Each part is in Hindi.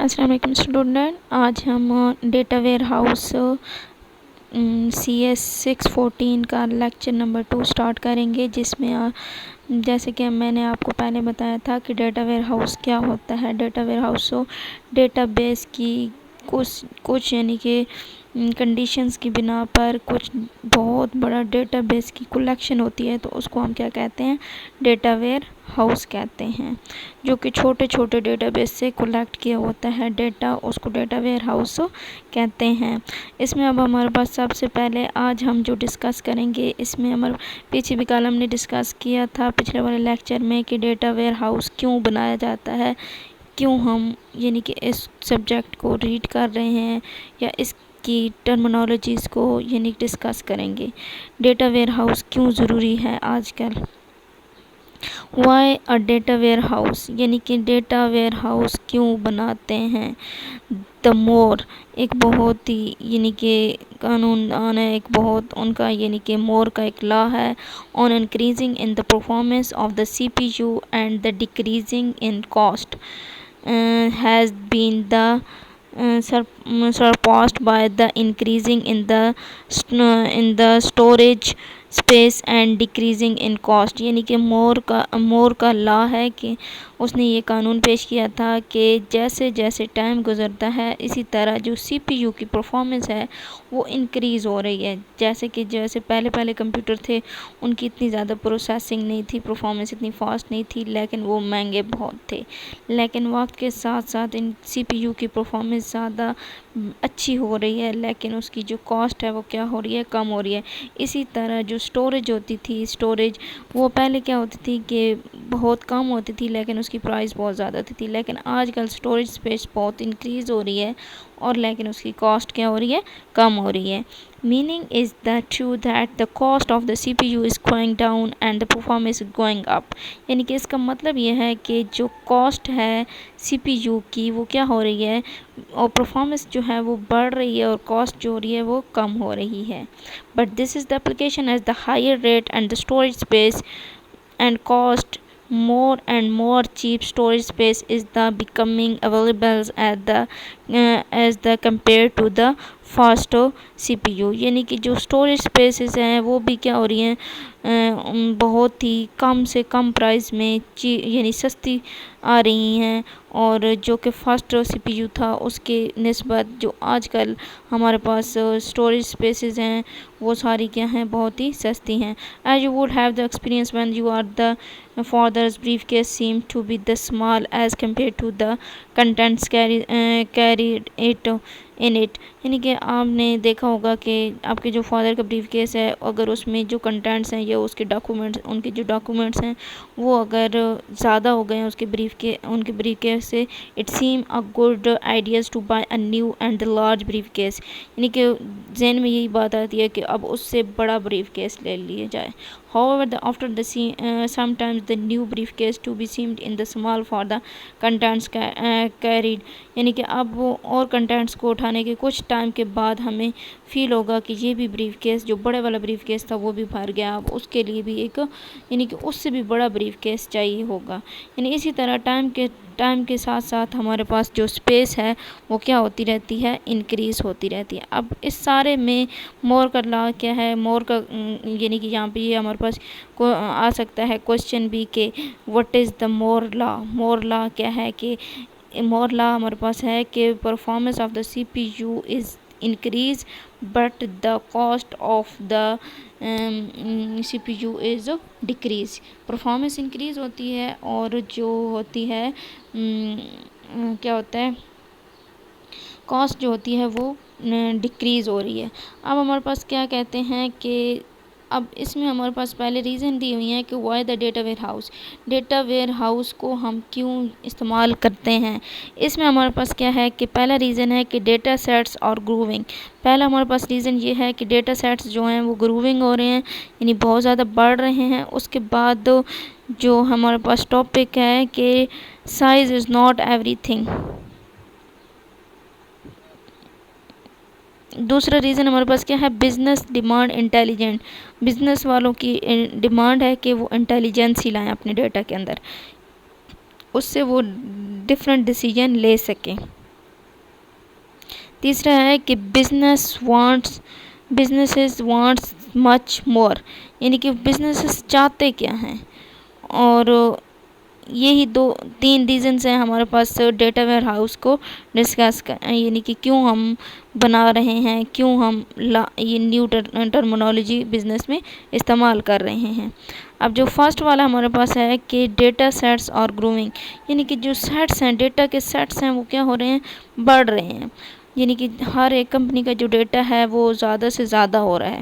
अस्सलाम वालेकुम स्टूडेंट। आज हम डेटा वेयर हाउस CS 614 का लेक्चर नंबर 2 स्टार्ट करेंगे, जिसमें जैसे कि मैंने आपको पहले बताया था कि डेटा वेयर हाउस क्या होता है। डेटा वेयर हाउस डेटाबेस की कुछ यानी कि कंडीशंस की बिना पर कुछ बहुत बड़ा डेटाबेस की कलेक्शन होती है, तो उसको हम क्या कहते हैं, डेटा वेयर हाउस कहते हैं। जो कि छोटे छोटे डेटाबेस से कलेक्ट किया होता है डेटा, उसको डेटा वेयर हाउस कहते हैं। इसमें अब हमारे पास सबसे पहले आज हम जो डिस्कस करेंगे, इसमें हमारे पीछे भी कल हमने डिस्कस किया था पिछले वाले लेक्चर में कि डेटा वेयर हाउस क्यों बनाया जाता है, क्यों हम यानी कि इस सब्जेक्ट को रीड कर रहे हैं या इसकी टर्मिनोलॉजीज़ को यानी डिस्कस करेंगे। डेटा वेयर हाउस क्यों ज़रूरी है आजकल। Why a data warehouse यानी कि डेटा वेयर हाउस क्यों बनाते हैं। द मोर एक बहुत ही यानी कि कानून है, एक बहुत उनका यानी कि मोर का एक लॉ है on increasing in the performance of the CPU and the decreasing in cost has been the surpassed by the increasing in the storage space and decreasing in cost. यानी कि मोर का लॉ है कि उसने ये कानून पेश किया था कि जैसे जैसे टाइम गुजरता है, इसी तरह जो CPU की परफॉर्मेंस है वो इंक्रीज़ हो रही है। जैसे कि जैसे पहले कंप्यूटर थे, उनकी इतनी ज़्यादा प्रोसेसिंग नहीं थी, परफॉर्मेंस इतनी फास्ट नहीं थी, लेकिन वो महंगे बहुत थे। लेकिन वक्त के साथ साथ इन CPU की परफॉर्मेंस ज़्यादा अच्छी हो रही है, लेकिन उसकी जो कॉस्ट है वो क्या हो रही है, कम हो रही है। इसी तरह जो स्टोरेज होती थी, स्टोरेज वो पहले क्या होती थी कि बहुत कम होती थी, लेकिन उसकी प्राइस बहुत ज़्यादा होती थी। लेकिन आजकल स्टोरेज स्पेस बहुत इंक्रीज़ हो रही है और लेकिन उसकी कॉस्ट क्या हो रही है, कम हो रही है। Meaning is the true that the cost of the CPU is going down and the performance is going up. यानी कि इसका मतलब ये है कि जो कॉस्ट है CPU की वो क्या हो रही है और परफॉर्मेंस जो है वो बढ़ रही है और कॉस्ट जो हो रही है वो कम हो रही है। But this is the application as the higher rate and the storage space and cost more and more cheap storage space is the becoming available as the compared to the फास्टो CPU। यानी कि जो स्टोरेज स्पेसेस हैं वो भी क्या हो रही हैं, बहुत ही कम से कम प्राइस में यानी सस्ती आ रही हैं, और जो कि फास्टो CPU था उसके निस्बत जो आजकल हमारे पास स्टोरेज स्पेसेस हैं वो सारी क्या हैं, बहुत ही सस्ती हैं। As you would have the experience when you are the father's briefcase seemed to be the small as compared to the contents carried it in it। यानी कि आपने देखा होगा कि आपके जो फादर का ब्रीफकेस है, अगर उसमें जो कंटेंट्स हैं या उसके डॉक्यूमेंट्स, उनके जो डॉक्यूमेंट्स हैं वो अगर ज़्यादा हो गए हैं उनके ब्रीफकेस से, it seem a good ideas to buy a new and the large briefcase. यानी कि जहन में यही बात आती है कि अब उससे बड़ा ब्रीफकेस ले लिया जाए। However, after the sometimes the new briefcase to be seemed in the small for the contents carried। यानी कि अब वो और कंटेंट्स को उठाने के कुछ टाइम के बाद हमें फील होगा कि ये भी ब्रीफकेस, जो बड़े वाला ब्रीफकेस था वो भी भर गया, अब उसके लिए भी एक यानी कि उससे भी बड़ा ब्रीफकेस चाहिए होगा। यानी इसी तरह टाइम के साथ साथ हमारे पास जो स्पेस है वो क्या होती रहती है, इंक्रीज़ होती रहती है। अब इस सारे में मोर का लॉ क्या है, मोर का यानी कि यहाँ पे ये हमारे पास को आ सकता है क्वेश्चन भी कि what is the more law. More law क्या है कि मोर लॉ हमारे पास है कि performance of the CPU is increase but the cost of the CPU is decrease. Performance increase होती है और जो होती है क्या होता है, कॉस्ट जो होती है वो डिक्रीज़ हो रही है। अब हमारे पास क्या कहते हैं कि अब इसमें हमारे पास पहले रीज़न दी हुई है कि why the data warehouse को हम क्यों इस्तेमाल करते हैं। इसमें हमारे पास क्या है कि पहला रीज़न है कि डेटा सेट्स और ग्रूविंग। पहला हमारे पास रीज़न ये है कि डेटा सेट्स जो हैं वो ग्रूविंग हो रहे हैं, यानी बहुत ज़्यादा बढ़ रहे हैं। उसके बाद जो हमारे पास टॉपिक है कि साइज़ इज़ नॉट एवरीथिंग। दूसरा रीज़न हमारे पास क्या है, बिज़नेस डिमांड इंटेलिजेंट। बिज़नेस वालों की डिमांड है कि वो इंटेलिजेंस ही लाएं अपने डेटा के अंदर, उससे वो डिफरेंट डिसीजन ले सकें। तीसरा है कि बिजनेसेस वांट्स मच मोर, यानी कि बिजनेसेस चाहते क्या हैं। और यही दो तीन रीजंस हैं हमारे पास डेटा वेयर हाउस को डिस्कस कर, यानी कि क्यों हम बना रहे हैं, क्यों हम ये न्यू टर्मिनोलॉजी बिजनेस में इस्तेमाल कर रहे हैं। अब जो फर्स्ट वाला हमारे पास है कि डेटा सेट्स और ग्रोइंग, यानी कि जो सेट्स हैं, डेटा के सेट्स हैं, वो क्या हो रहे हैं, बढ़ रहे हैं। यानी कि हर एक कंपनी का जो डेटा है वो ज़्यादा से ज़्यादा हो रहा है।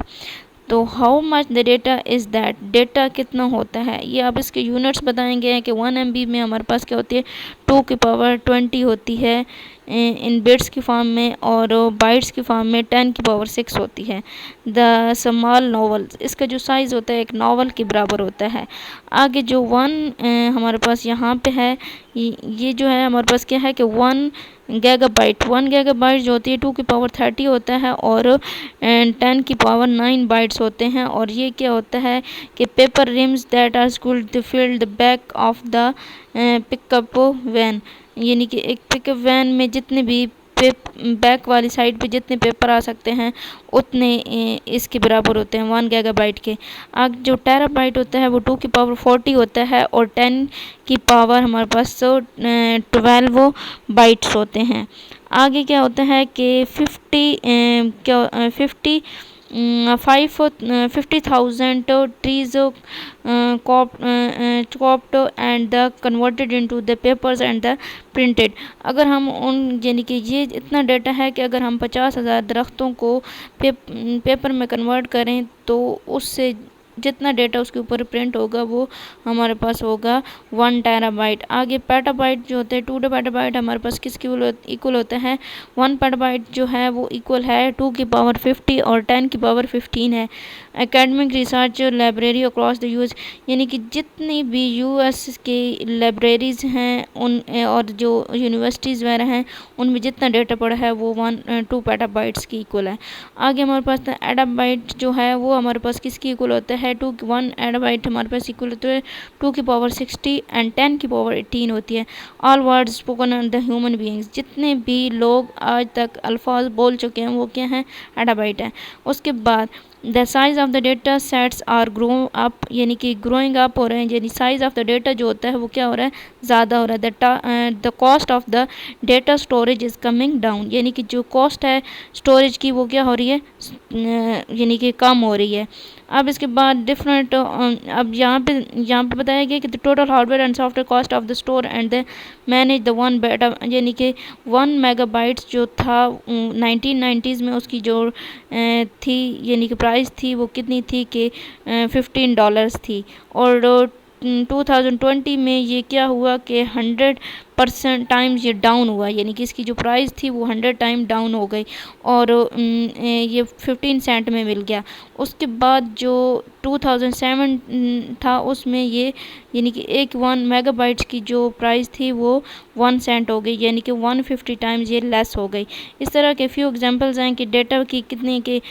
तो how much the data is that, data कितना होता है, ये आप इसके यूनिट्स बताएंगे कि 1 MB में हमारे पास क्या होती है, 2 की पावर 20 होती है इन बिट्स की फॉर्म में, और बाइट्स की फॉर्म में 10 की पावर 6 होती है। द स्मॉल नॉवल, इसका जो साइज़ होता है एक नावल के बराबर होता है। आगे जो हमारे पास यहाँ पे है, ये जो है हमारे पास क्या है कि 1 गीगाबाइट जो होती है 2 की पावर 30 होता है, और 10 की पावर 9 बाइट्स होते हैं। और ये क्या होता है कि paper reams that are schooled to fill the back of the pickup van, यानी कि एक पिकअप वैन में जितने भी बैक वाली साइड पे जितने पेपर आ सकते हैं उतने इसके बराबर होते हैं 1 गीगाबाइट के। आगे जो टेराबाइट होता है वो 2 की पावर 40 होता है, और 10 की पावर हमारे पास 12 बाइट्स होते हैं। आगे क्या होता है कि 50,000 trees chopped and the converted into the papers and the printed। अगर हम यानी कि ये इतना डेटा है कि अगर हम 50,000 दरख्तों को पेपर में कन्वर्ट करें तो उससे जितना डेटा उसके ऊपर प्रिंट होगा वो हमारे पास होगा 1 टेराबाइट। आगे पेटाबाइट जो होते हैं 2 पेटाबाइट हमारे पास किसके इक्वल होता है, 1 पेटाबाइट जो है वो इक्वल है 2 की पावर 50 और 10 की पावर 15 है। Academic research library across the US, यानी कि जितनी भी यूएस के लाइब्रेरीज़ हैं उन और जो यूनिवर्सिटीज़ वगैरह हैं उनमें जितना डेटा पड़ा है वो 2 पेटाबाइट्स की इक्वल है। आगे हमारे पास एडाबाइट जो है वो हमारे पास किसकी इक्वल होता है, 1 एडाबाइट हमारे पास इक्वल होता है 2 की पावर 60 एंड 10 की पावर 18 होती है। All words spoken on the human beings, जितने भी लोग आज तक अल्फाज बोल चुके हैं वो क्या हैं, एडाबाइट है। उसके बाद the size of the data sets are grow up, यानी कि ग्रोइंग अप हो रहे हैं, यानी साइज़ ऑफ द डेटा जो होता है वो क्या हो रहा है, ज़्यादा हो रहा है। The cost of the data storage is coming down, यानी कि जो कॉस्ट है स्टोरेज की वो क्या हो रही है, यानी कि कम हो रही है। अब इसके बाद डिफरेंट अब यहाँ पे बताया गया कि the total hardware and software cost of the store and the manage the 1 बेटा, यानी कि 1 मेगाबाइट्स जो था 1990s में उसकी जो थी यानी कि प्राइस थी वो कितनी थी कि $15 थी, और 2020 में ये क्या हुआ कि 100% टाइम्स ये डाउन हुआ, यानी कि इसकी जो प्राइस थी वो 100 टाइम डाउन हो गई और ये 15 सेंट में मिल गया। उसके बाद जो 2007 था उसमें ये यानी कि 1 मेगाबाइट्स की जो प्राइस थी वो 1 सेंट हो गई, यानी कि 150 टाइम्स ये लेस हो गई। इस तरह के फ्यू एग्जांपल्स हैं कि डेटा की कितने के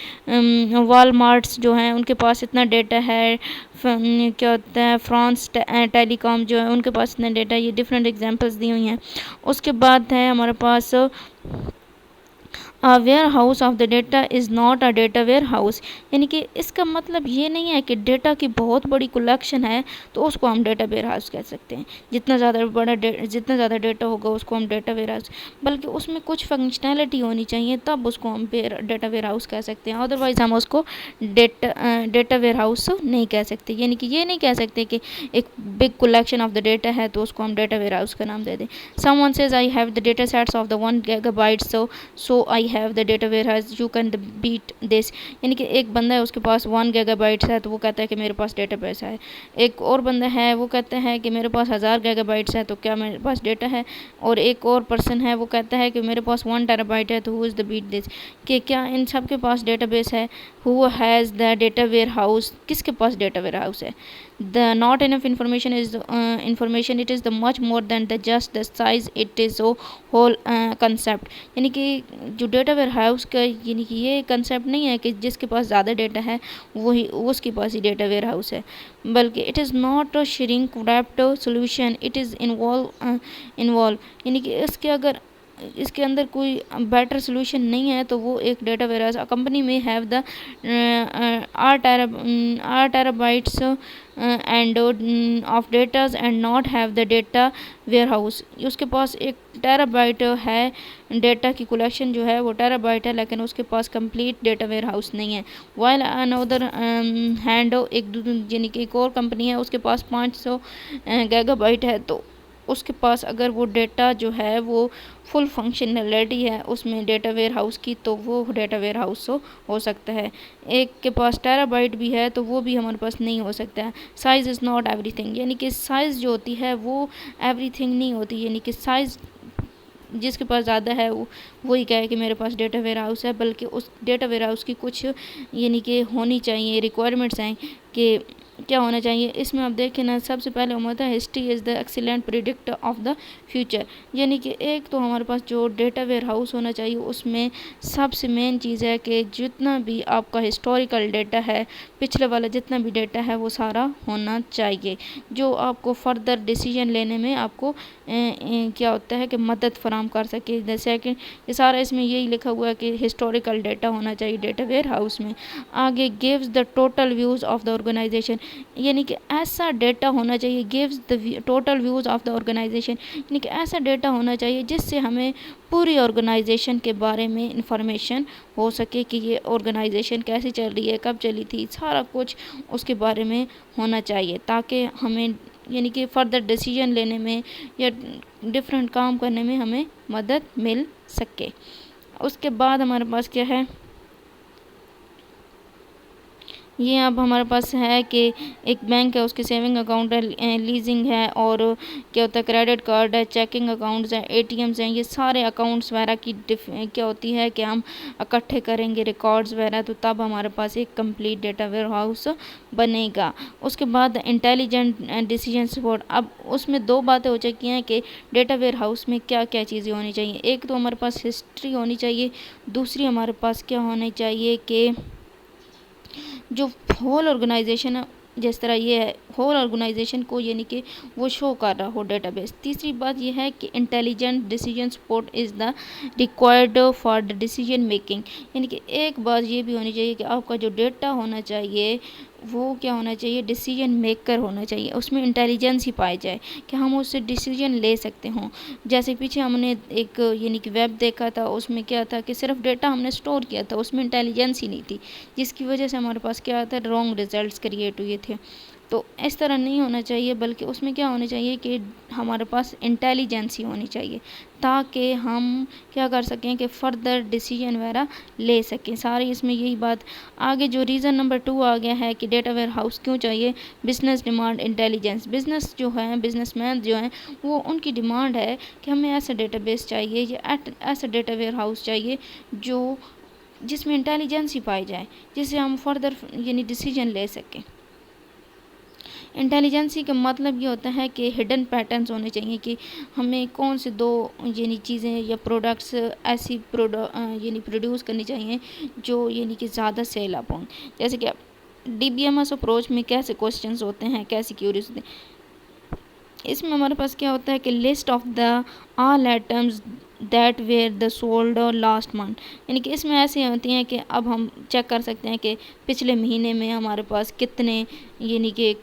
वॉलमार्ट्स जो हैं उनके पास इतना डेटा है, क्या होता है फ्रांस टेलीकॉम जो है उनके पास इतना डेटा, ये डिफरेंट एग्जांपल्स दी हुई हैं। उसके बाद है हमारे पास warehouse of the data is not a data warehouse, यानी कि इसका मतलब ये नहीं है कि डेटा की बहुत बड़ी कलेक्शन है तो उसको हम डेटा वेयर हाउस कह सकते हैं। जितना ज़्यादा डेटा होगा उसको हम डेटा वेयर हाउस, बल्कि उसमें कुछ फंक्शनैलिटी होनी चाहिए तब उसको हम डेटा वेयर हाउस कह सकते हैं, अदरवाइज़ हम उसको डेटा वेयर हाउस नहीं कह सकते। यानी कि ये नहीं कह सकते कि एक big collection of the data है तो उसको हम डेटा वेयर हाउस का नाम दे दें। Someone says I have the data sets of the 1 GB so I have the data warehouse you can beat this, यानी कि एक बंदा है उसके पास 1 GB है तो वो कहता है कि मेरे पास डेटा बेस है। एक और बंदा है वो कहता है कि मेरे पास 1000 GB है तो क्या मेरे पास डेटा है। और एक और पर्सन है वो कहता है कि मेरे पास 1 TB है तो who is the beat this, कि क्या इन सब के पास डेटा बेस है। Who has the data warehouse, किसके पास डेटा वेयर हाउस है। The not enough information is information, it is the much more than the just the size, it is a whole concept, यानी कि जो डेटा वेयर हाउस का यानी कि ये कंसेप्ट नहीं है कि जिसके पास ज़्यादा डेटा है वही उसके पास ही डेटा वेयर हाउस है, बल्कि it is not a shrink wrapped solution, it is involve यानी कि इसके अगर इसके अंदर कोई बेटर सोल्यूशन नहीं है, तो वो एक डेटा वेयर हाउस। कंपनी में have the are terabytes and of datas and not have the data warehouse. उसके पास एक टेराबाइट है, डेटा की कलेक्शन जो है वो टेराबाइट है, लेकिन उसके पास कंप्लीट डेटा वेयर हाउस नहीं है। वाइल अनदर हैंड यानी कि एक और कंपनी है, उसके पास 500 गीगाबाइट है, तो उसके पास अगर वो डेटा जो है वो फुल फंक्शनलिटी है उसमें डेटा वेयर हाउस की, तो वो डेटा वेयर हाउस हो सकता है। एक के पास टेराबाइट भी है, तो वो भी हमारे पास नहीं हो सकता है। साइज़ इज़ नॉट एवरीथिंग, यानी कि साइज़ जो होती है वो एवरीथिंग नहीं होती, यानी कि साइज़ जिसके पास ज़्यादा है वो वही कहे कि मेरे पास डेटा वेयर हाउस है, बल्कि उस डेटा वेयर हाउस की कुछ यानी कि होनी चाहिए रिक्वायरमेंट्स हैं कि क्या होना चाहिए। इसमें आप देखें ना, सबसे पहले होता है history is the excellent predictor of the future, यानी कि एक तो हमारे पास जो डेटा वेयर हाउस होना चाहिए उसमें सबसे मेन चीज़ है कि जितना भी आपका हिस्टोरिकल डेटा है, पिछले वाला जितना भी डेटा है वो सारा होना चाहिए, जो आपको फर्दर डिसीजन लेने में आपको क्या होता है कि मदद फराम कर सके। द सेकंड, ये सारा इसमें यही लिखा हुआ है कि हिस्टोरिकल डेटा होना चाहिए डेटा वेयर हाउस में। आगे gives the total views of the organisation, यानी कि ऐसा डेटा होना चाहिए, gives the total views of the organisation, यानी कि ऐसा डेटा होना चाहिए जिससे हमें पूरी ऑर्गेनाइजेशन के बारे में इंफॉर्मेशन हो सके कि ये ऑर्गेनाइजेशन कैसे चल रही है, कब चली थी, सारा कुछ उसके बारे में होना चाहिए, ताकि हमें यानी कि फर्दर डिसीजन लेने में या डिफरेंट काम करने में हमें मदद मिल सके। उसके बाद हमारे पास क्या है, ये अब हमारे पास है कि एक बैंक है, उसके सेविंग अकाउंट है, लीजिंग है, और क्या होता है क्रेडिट कार्ड है, चेकिंग अकाउंट्स हैं, एटीएम्स हैं, ये सारे अकाउंट्स वगैरह की क्या होती है कि हम इकट्ठे करेंगे रिकॉर्ड्स वगैरह, तो तब हमारे पास एक कंप्लीट डेटा वेयर हाउस बनेगा। उसके बाद इंटेलिजेंट डिसीजन सपोर्ट, अब उसमें दो बातें हो चुकी हैं कि डेटा वेयर हाउस में क्या क्या चीज़ें होनी चाहिए। एक तो हमारे पास हिस्ट्री होनी चाहिए, दूसरी हमारे पास क्या होनी चाहिए कि जो होल ऑर्गेनाइजेशन है, जिस तरह ये है होल ऑर्गेनाइजेशन को यानी कि वो शो कर रहा हो डेटाबेस। तीसरी बात ये है कि intelligent decision support is the required for the decision making, यानी कि एक बात ये भी होनी चाहिए कि आपका जो डेटा होना चाहिए वो क्या होना चाहिए, डिसीजन मेकर होना चाहिए, उसमें इंटेलिजेंस ही पाई जाए कि हम उससे डिसीजन ले सकते हों। जैसे पीछे हमने एक यानी कि वेब देखा था, उसमें क्या था कि सिर्फ डेटा हमने स्टोर किया था, उसमें इंटेलिजेंस ही नहीं थी, जिसकी वजह से हमारे पास क्या आता है, रॉन्ग रिजल्ट्स क्रिएट हुए थे। तो इस तरह नहीं होना चाहिए, बल्कि उसमें क्या होना चाहिए कि हमारे पास इंटेलिजेंस ही होनी चाहिए, ताकि हम क्या कर सकें कि फ़र्दर डिसीजन वगैरह ले सकें। सारी इसमें यही बात। आगे जो रीज़न नंबर 2 आ गया है कि डेटा वेयर हाउस क्यों चाहिए, बिज़नेस डिमांड इंटेलिजेंस। बिज़नेस जो है, बिज़नेसमैन जो हैं, वो उनकी डिमांड है कि हमें ऐसा डेटाबेस चाहिए या ऐसा डेटा वेयर हाउस चाहिए जो जिसमें इंटेलिजेंस ही पाई जाए, जिससे हम फर्दर यानी डिसीजन ले सकें। इंटेलिजेंसी का मतलब ये होता है कि हिडन पैटर्न्स होने चाहिए कि हमें कौन से दो यानी चीज़ें या प्रोडक्ट्स ऐसी यानी प्रोड्यूस करनी चाहिए जो यानी कि ज़्यादा सेल अप हों। जैसे कि DBMS अप्रोच में कैसे क्वेश्चंस होते हैं, कैसी क्यूरीज होते हैं, इसमें हमारे पास क्या होता है कि list of the all items that were the sold last month, यानी कि इसमें ऐसी होती हैं कि अब हम चेक कर सकते हैं कि पिछले महीने में हमारे पास कितने यानी कि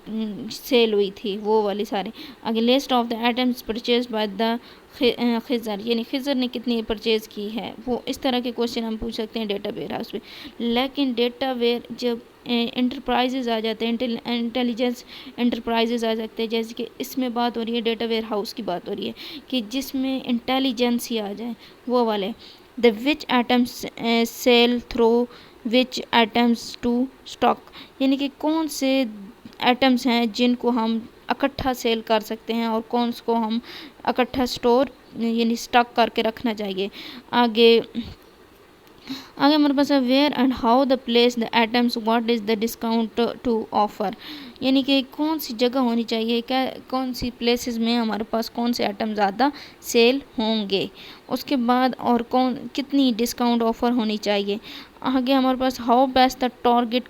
सेल हुई थी, वो वाली सारे। आगे list of the items purchase by the Khizar, यानी खिज़र ने कितनी परचेज़ की है, वो इस तरह के क्वेश्चन हम पूछ सकते हैं डेटा वेयर हाउस में। लेकिन डेटा वेयर जब इंटरप्राइजेज़ आ जाते हैं, इंटेलिजेंस इंटरप्राइजेज़ आ सकते हैं, जैसे कि इसमें बात हो रही है डेटा वेयर हाउस की बात हो रही है कि जिसमें इंटेलिजेंस ही आ जाए, वो वाले। The which items sell through which items to stock, यानी कि कौन से आइटम्स हैं जिनको हम इकट्ठा सेल कर सकते हैं और कौन को हम इकट्ठा स्टोर यानी स्टॉक करके रखना चाहिए। आगे हमारे पास है where and how the place the items, what is the discount to offer, यानी कि कौन सी जगह होनी चाहिए, क्या कौन सी प्लेसेस में हमारे पास कौन से आइटम ज़्यादा सेल होंगे। उसके बाद और कौन कितनी डिस्काउंट ऑफ़र होनी चाहिए। आगे हमारे पास how best the target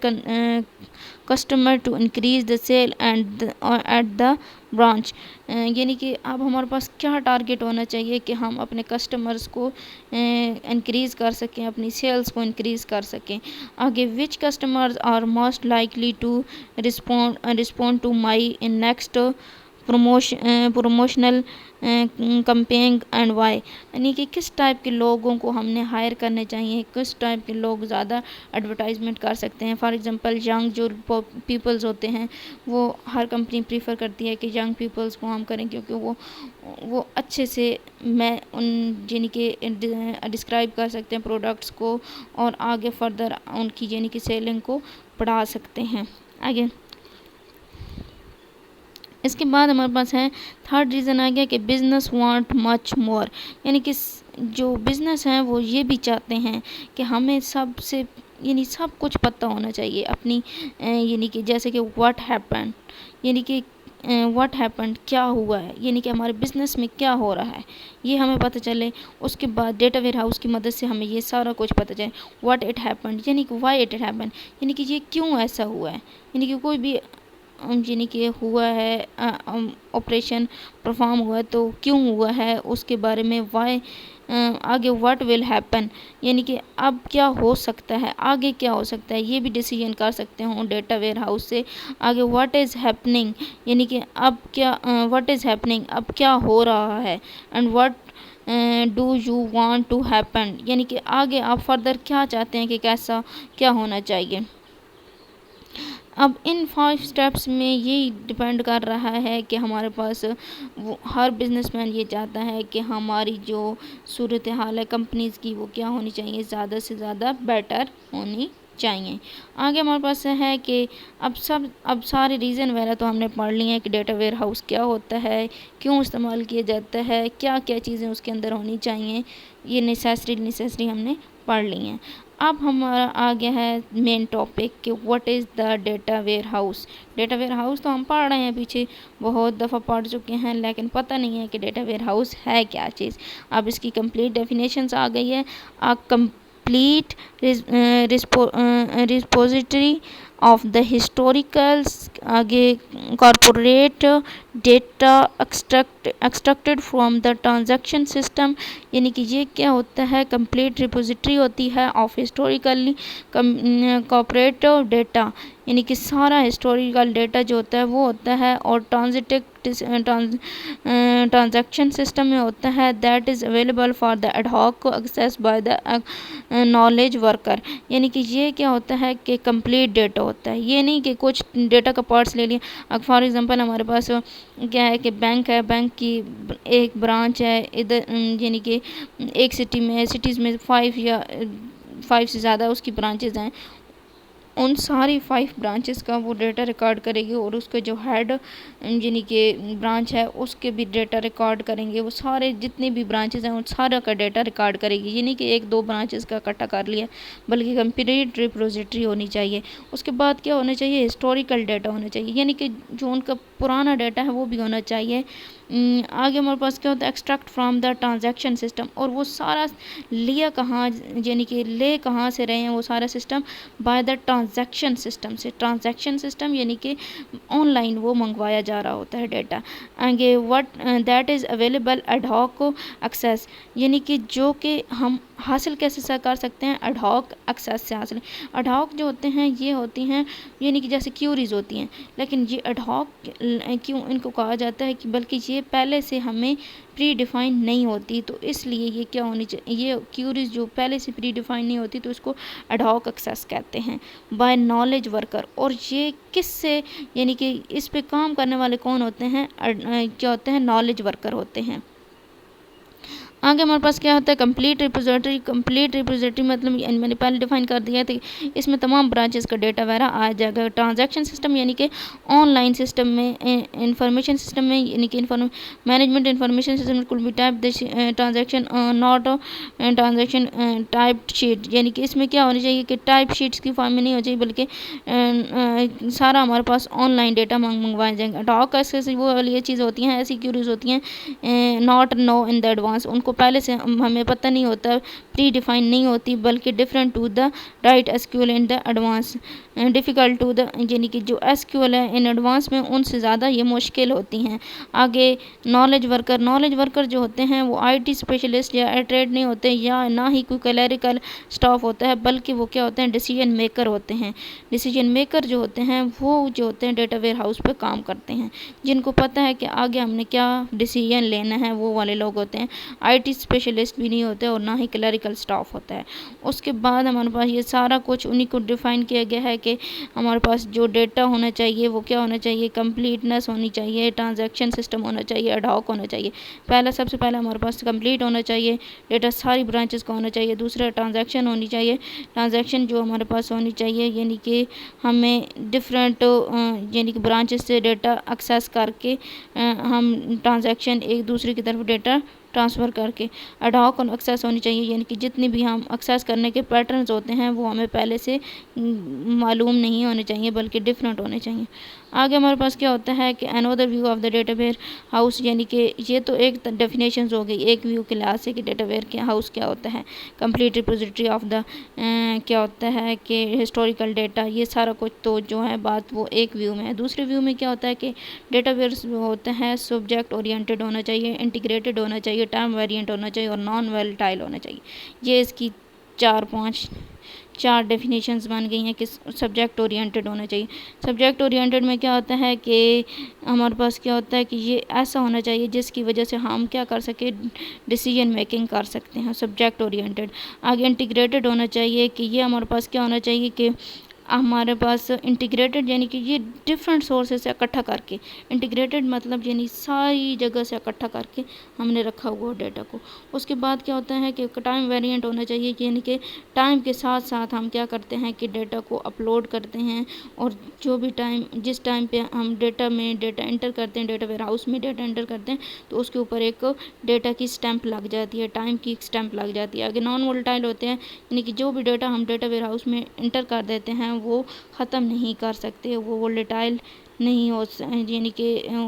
customer to increase the sale and at the branch. यानी कि अब हमारे पास क्या टारगेट होना चाहिए कि हम अपने कस्टमर्स को इंक्रीज़ कर सकें, अपनी सेल्स को इंक्रीज़ कर सकें। आगे which customers are most likely to respond to my in next promotional campaign and why. यानी कि किस टाइप के लोगों को हमने हायर करने चाहिए, किस टाइप के लोग ज़्यादा एडवर्टाइजमेंट कर सकते हैं। फॉर एग्जांपल यंग जो पीपल्स होते हैं वो हर कंपनी प्रीफर करती है कि यंग पीपल्स को हम करें, क्योंकि वो अच्छे से मैं उन यानी कि डिस्क्राइब कर सकते हैं प्रोडक्ट्स को और आगे फर्दर उनकी यानी कि सेलिंग को बढ़ा सकते हैं। आगे इसके बाद हमारे पास है थर्ड रीज़न आ गया कि बिज़नेस वांट मच मोर। यानी कि जो बिज़नेस हैं वो ये भी चाहते हैं कि हमें सबसे यानी सब कुछ पता होना चाहिए अपनी यानी कि जैसे कि व्हाट हैपन, यानी कि व्हाट हैपन क्या हुआ है, यानी कि हमारे बिज़नेस में क्या हो रहा है ये हमें पता चले। उसके बाद डेटा वेयर हाउस की मदद से हमें ये सारा कुछ पता चले। व्हाट इट हैपन यानी कि वाई इट हैपन, यानी कि ये क्यों ऐसा हुआ है, यानी कि कोई भी यानी कि हुआ है ऑपरेशन परफॉर्म हुआ है तो क्यों हुआ है उसके बारे में। वाई आगे व्हाट विल हैपन, यानी कि अब क्या हो सकता है, आगे क्या हो सकता है, ये भी डिसीजन कर सकते हो डेटा वेयर हाउस से। आगे व्हाट इज़ हैपनिंग, यानी कि अब क्या व्हाट इज़ हैपनिंग अब क्या हो रहा है। And what do you want to happen, यानी कि आगे आप फर्दर क्या चाहते हैं कि कैसा क्या होना चाहिए। अब इन 5 स्टेप्स में ये डिपेंड कर रहा है कि हमारे पास वो हर बिजनेसमैन ये चाहता है कि हमारी जो सूरत हाल है कंपनीज़ की वो क्या होनी चाहिए, ज़्यादा से ज़्यादा बेटर होनी चाहिए। आगे हमारे पास है कि अब सारे रीज़न वगैरह तो हमने पढ़ लिए हैं कि डेटा वेयर हाउस क्या होता है, क्यों इस्तेमाल किया जाता है, क्या क्या चीज़ें उसके अंदर होनी चाहिए, ये नेसेसरी हमने पढ़ ली हैं। अब हमारा आ गया है मेन टॉपिक कि what is the data warehouse. Data warehouse तो हम पढ़ रहे हैं, पीछे बहुत दफ़ा पढ़ चुके हैं, लेकिन पता नहीं है कि डेटा वेयर हाउस है क्या चीज़। अब इसकी कंप्लीट डेफिनेशंस आ गई है। A complete repository of the historical आगे corporate data extracted from the transaction system, यानी कि ये क्या होता है, कंप्लीट रिपोजिटरी होती है ऑफ हिस्टोरिकली कॉरपोरेट डेटा, यानी कि सारा हिस्टोरिकल डेटा जो होता है वो होता है। और ट्रांजैक्शन सिस्टम में होता है that is available for the ad hoc access by the knowledge worker, यानी कि ये क्या होता है कि कंप्लीट डेटा होता है, ये नहीं कि कुछ डेटा का पार्ट्स ले लिया। फॉर एग्जांपल हमारे पास क्या है कि बैंक है, बैंक की एक ब्रांच है इधर, यानी कि एक सिटीज़ में 5 से ज़्यादा उसकी ब्रांचेज़ हैं, उन सारी 5 ब्रांचेस का वो डेटा रिकॉर्ड करेगी और उसके जो हेड यानी कि ब्रांच है उसके भी डेटा रिकॉर्ड करेंगे। वो सारे जितने भी ब्रांचेस हैं उन सारा का डेटा रिकॉर्ड करेगी, ये नहीं कि 1-2 ब्रांचेस का इकट्ठा कर लिया, बल्कि कंप्लीट रिपोजिटरी होनी चाहिए। उसके बाद क्या होना चाहिए, हिस्टोरिकल डेटा होना चाहिए, यानी कि जो उनका पुराना डेटा है वो भी होना चाहिए। आगे हमारे पास क्या होता है, extract from the transaction system, और वो सारा लिया कहाँ यानी कि ले कहाँ से रहे हैं वो सारा system, by the transaction system से। ट्रांजैक्शन सिस्टम यानी कि ऑनलाइन वो मंगवाया जा रहा होता है डेटा। आगे what that is available ad hoc access, यानी कि जो कि हम हासिल कैसे कर सकते हैं, एडहॉक एक्सेस से हासिल। एडहॉक जो होते हैं ये होती हैं यानी कि जैसे क्यूरीज होती हैं, लेकिन ये एडहॉक क्यों इनको कहा जाता है कि बल्कि ये पहले से हमें प्री डिफाइन नहीं होती, तो इसलिए ये क्या होनी चाहिए, ये क्यूरीज जो पहले से प्री डिफाइन नहीं होती तो इसको एडहॉक एक्सेस कहते हैं बाय नॉलेज वर्कर। और ये किससे यानी कि इस पे काम करने वाले कौन होते हैं, क्या होते हैं, नॉलेज वर्कर होते हैं। आगे हमारे पास क्या होता है कंप्लीट रिपोजिटरी। कंप्लीट रिपोजिटरी मतलब मैंने पहले डिफाइन कर दिया था, इसमें तमाम ब्रांचेस का डेटा वगैरह आ जाएगा। ट्रांजैक्शन सिस्टम यानी कि ऑनलाइन सिस्टम में, इंफॉर्मेशन सिस्टम में यानी कि मैनेजमेंट इंफॉर्मेशन सिस्टम कुल भी type transaction not transaction type sheet, यानी कि इसमें क्या होनी चाहिए कि टाइप शीट्स की फॉर्म में नहीं हो चाहिए, बल्कि सारा हमारे पास ऑनलाइन डेटा मंगवाए जाएंगे। डॉक एक्सेस वो वाली ये चीज़ होती हैं, ऐसी क्यूरीज होती हैं not know in the advance, उनको पहले से हमें पता नहीं होता, प्री डिफाइन नहीं होती, बल्कि different to the right SQL in the advance, difficult to the, यानी कि जो एसक्यूएल है इन एडवांस में उनसे ज़्यादा ये मुश्किल होती हैं। आगे नॉलेज वर्कर। नॉलेज वर्कर जो होते हैं वो आईटी स्पेशलिस्ट या ट्रेड नहीं होते, या ना ही कोई क्लरिकल स्टाफ होता है, बल्कि वो क्या होते हैं डिसीजन मेकर होते हैं। डिसीजन मेकर जो होते हैं वो जो होते हैं डेटा वेयर हाउस पे काम करते हैं, जिनको पता है कि आगे हमने क्या डिसीजन लेना है, वो वाले लोग होते हैं। आईटी स्पेशलिस्ट भी नहीं होते और ना ही क्लरिकल स्टाफ होता है। उसके बाद हमारे पास ये सारा कुछ उन्हीं को डिफ़ाइन किया गया है कि हमारे पास जो डेटा होना चाहिए वो क्या होना चाहिए, कंप्लीटनेस होनी चाहिए, ट्रांजैक्शन सिस्टम होना चाहिए, एडहॉक होना चाहिए। पहला सबसे पहले हमारे पास कंप्लीट होना चाहिए, डेटा सारी ब्रांचेस का होना चाहिए। दूसरा ट्रांजैक्शन होनी चाहिए, ट्रांजैक्शन जो हमारे पास होनी चाहिए, यानी कि हमें डिफरेंट यानी कि ब्रांचेस से डेटा एक्सेस करके हम ट्रांजैक्शन एक दूसरे की तरफ डेटा ट्रांसफ़र करके। एडहॉक एक्सेस होनी चाहिए, यानी कि जितनी भी हम एक्सेस करने के पैटर्न्स होते हैं वो हमें पहले से मालूम नहीं होने चाहिए, बल्कि डिफरेंट होने चाहिए। आगे हमारे पास क्या होता है कि another view of the data warehouse, यानी कि ये तो एक डेफिनेशंस हो गई एक व्यू के लिहाज से कि डेटा वेयर के हाउस क्या होता है। कंप्लीट रिपोजिटरी ऑफ द क्या होता है कि हिस्टोरिकल डेटा, ये सारा कुछ तो जो है बात वो एक व्यू में है। दूसरे व्यू में क्या होता है कि डेटा वेयर होता है सब्जेक्ट ओरिएंटेड होना चाहिए, इंटीग्रेटेड होना चाहिए, टाइम वेरिएंट होना चाहिए और नॉन वोलेटाइल होना चाहिए। ये इसकी चार डेफिनेशंस बन गई हैं कि सब्जेक्ट ओरिएंटेड होना चाहिए। सब्जेक्ट ओरिएंटेड में क्या होता है कि हमारे पास क्या होता है कि ये ऐसा होना चाहिए जिसकी वजह से हम क्या कर सके, डिसीजन मेकिंग कर सकते हैं, सब्जेक्ट ओरिएंटेड। आगे इंटीग्रेटेड होना चाहिए कि ये हमारे पास क्या होना चाहिए कि हमारे पास इंटीग्रेटेड, यानी कि ये डिफरेंट सोर्सेज से इकट्ठा करके, इंटीग्रेटेड मतलब यानी सारी जगह से इकट्ठा करके हमने रखा हुआ डेटा को। उसके बाद क्या होता है कि टाइम वेरिएंट होना चाहिए, यानी कि टाइम के साथ साथ हम क्या करते हैं कि डेटा को अपलोड करते हैं, और जो भी जिस टाइम पे हम डेटा में डेटा एंटर करते हैं, डेटा वेयर हाउस में डेटा एंटर करते हैं, तो उसके ऊपर एक डेटा की स्टैंप लग जाती है, टाइम की स्टैंप लग जाती है। आगे नॉन वोलेटाइल होते हैं, यानी कि जो भी डेटा हम डेटा वेयर हाउस में एंटर कर देते हैं वो ख़त्म नहीं कर सकते, वो वोलेटाइल नहीं हो, यानी कि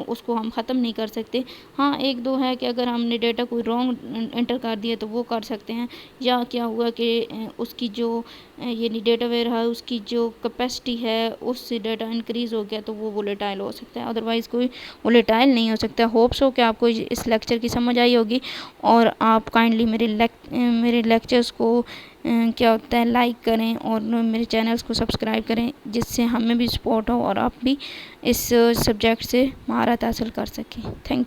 उसको हम ख़त्म नहीं कर सकते। हाँ एक दो है कि अगर हमने डेटा कोई रॉन्ग एंटर कर दिया तो वो कर सकते हैं, या क्या हुआ कि उसकी जो यानी डेटा वेयर है उसकी जो कैपेसिटी है उससे डेटा इंक्रीज़ हो गया तो वो वोलेटाइल हो सकता है, अदरवाइज़ कोई वोलेटाइल नहीं हो सकता। होप्स हो कि आपको इस लेक्चर की समझ आई होगी, और आप काइंडली मेरे लेक्चर्स को क्या होता है लाइक करें और मेरे चैनल्स को सब्सक्राइब करें, जिससे हमें भी सपोर्ट हो और आप भी इस सब्जेक्ट से महारत हासिल कर सकें। Thank you.